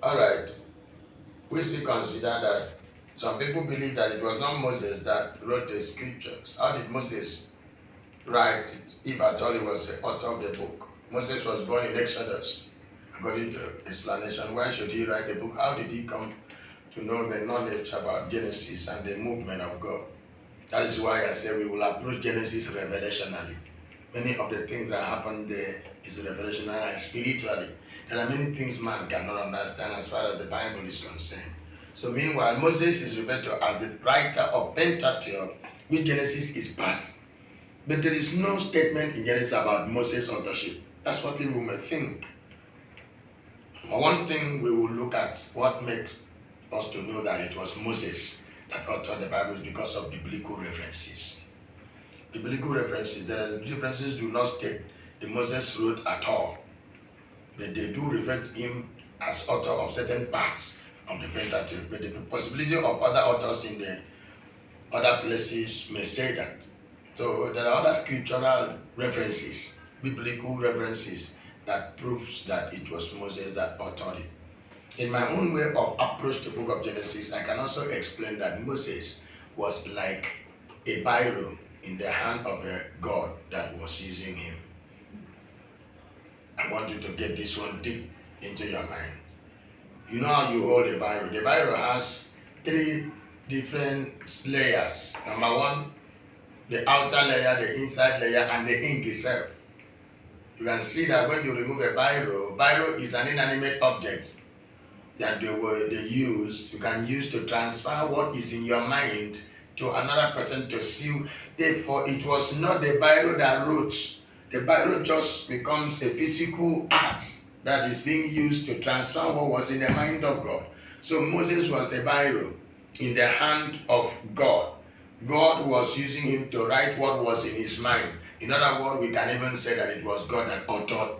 All right. We still consider that some people believe that it was not Moses that wrote the scriptures. How did Moses write it if at all he was the author of the book? Moses was born in Exodus, according to explanation. Why should he write the book? How did he come to know the knowledge about Genesis and the movement of God? That is why I say we will approach Genesis revelationally. Many of the things that happen there is revelational and spiritually. There are many things man cannot understand as far as the Bible is concerned. So meanwhile, Moses is referred to as the writer of Pentateuch, which Genesis is part. But there is no statement in Genesis about Moses' authorship. That's what people may think. One thing we will look at, what makes us to know that it was Moses that authored the Bible, is because of biblical references. Biblical references, there are differences do not state the Moses wrote at all, but they do refer to him as author of certain parts of the Pentateuch. But the possibility of other authors in the other places may say that. So there are other scriptural references, biblical references, that proves that it was Moses that authored it. In my own way of approach to the book of Genesis, I can also explain that Moses was like a biro in the hand of a God that was using him. I want you to get this one deep into your mind. You know how you hold a biro? The biro has three different layers. Number one, the outer layer, the inside layer, and the ink itself. You can see that when you remove a biro is an inanimate object that they use. You can use to transfer what is in your mind to another person to see. Therefore, it was not the biro that wrote. The biro just becomes a physical art that is being used to transfer what was in the mind of God. So Moses was a biro in the hand of God. God was using him to write what was in his mind. In other words, we can even say that it was God that authored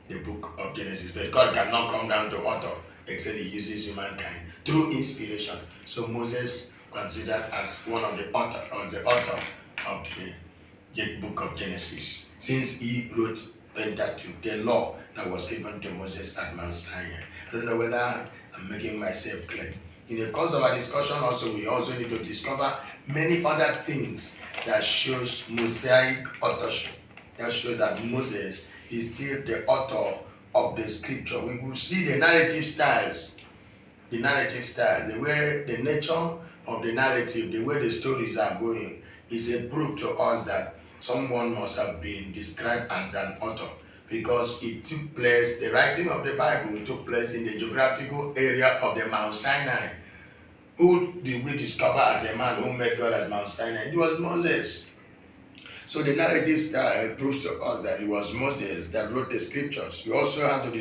the book of Genesis. But God cannot come down to author except he uses humankind through inspiration. So Moses considered as one of the author, or the author of the book of Genesis, since he wrote Pentateuch, the law that was given to Moses at Mount Sinai. I don't know whether I'm making myself clear. In the course of our discussion also, we also need to discover many other things that shows Mosaic authorship, that shows that Moses is still the author of the scripture. We will see the narrative styles, the way the nature of the narrative, the way the stories are going, is a proof to us that someone must have been described as an author, because it took place, the writing of the Bible took place in the geographical area of the Mount Sinai. Who did we discover as a man who met God at Mount Sinai? It was Moses. So the narrative style proves to us that it was Moses that wrote the scriptures. We also have the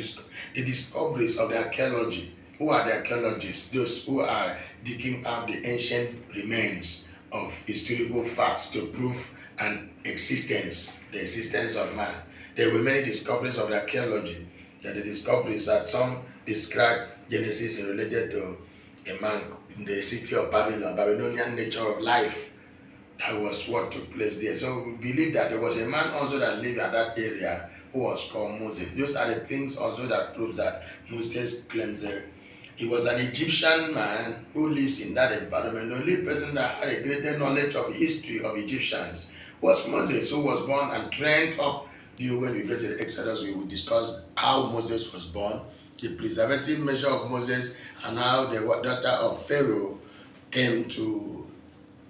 discoveries of the archaeology. Who are the archaeologists? Those who are digging up the ancient remains of historical facts to prove the existence of man. There were many discoveries of the archaeology. There are the discoveries that some describe Genesis related to a man in the city of Babylon, Babylonian nature of life. That was what took place there. So we believe that there was a man also that lived at that area who was called Moses. Those are the things also that proves that Moses claims that he was an Egyptian man who lives in that environment. The only person that had a greater knowledge of history of Egyptians was Moses, who was born and trained up. When we get to the Exodus, we will discuss how Moses was born, the preservative measure of Moses, and how the daughter of Pharaoh came to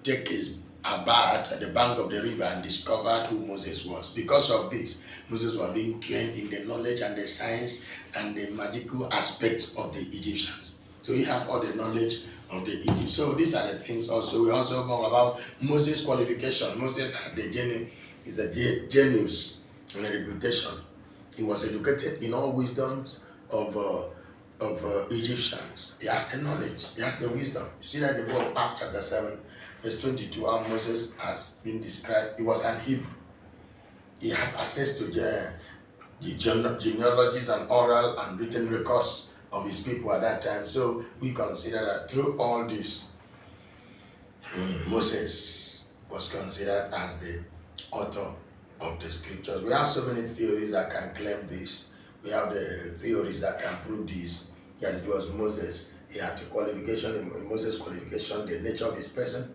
take his bath at the bank of the river and discovered who Moses was. Because of this, Moses was being trained in the knowledge and the science and the magical aspects of the Egyptians. So he had all the knowledge of the Egypt. So these are the things also. We also know about Moses' qualification. Moses had the genius and a reputation. He was educated in all wisdoms of Egyptians. He has the knowledge. He has the wisdom. You see that in the book of Acts chapter 7, verse 22, how Moses has been described. He was an Hebrew. He had access to the genealogies and oral and written records of his people at that time. So we consider that through all this, Moses was considered as the author of the scriptures. We have so many theories that can claim this. We have the theories that can prove this. that it was Moses. He had the qualification, in Moses' qualification, the nature of his person,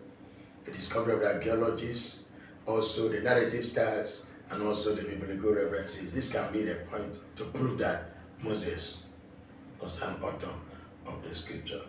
the discovery of the archaeologists, also the narrative styles, and also the biblical references. This can be the point to prove that Moses was an author of the scripture.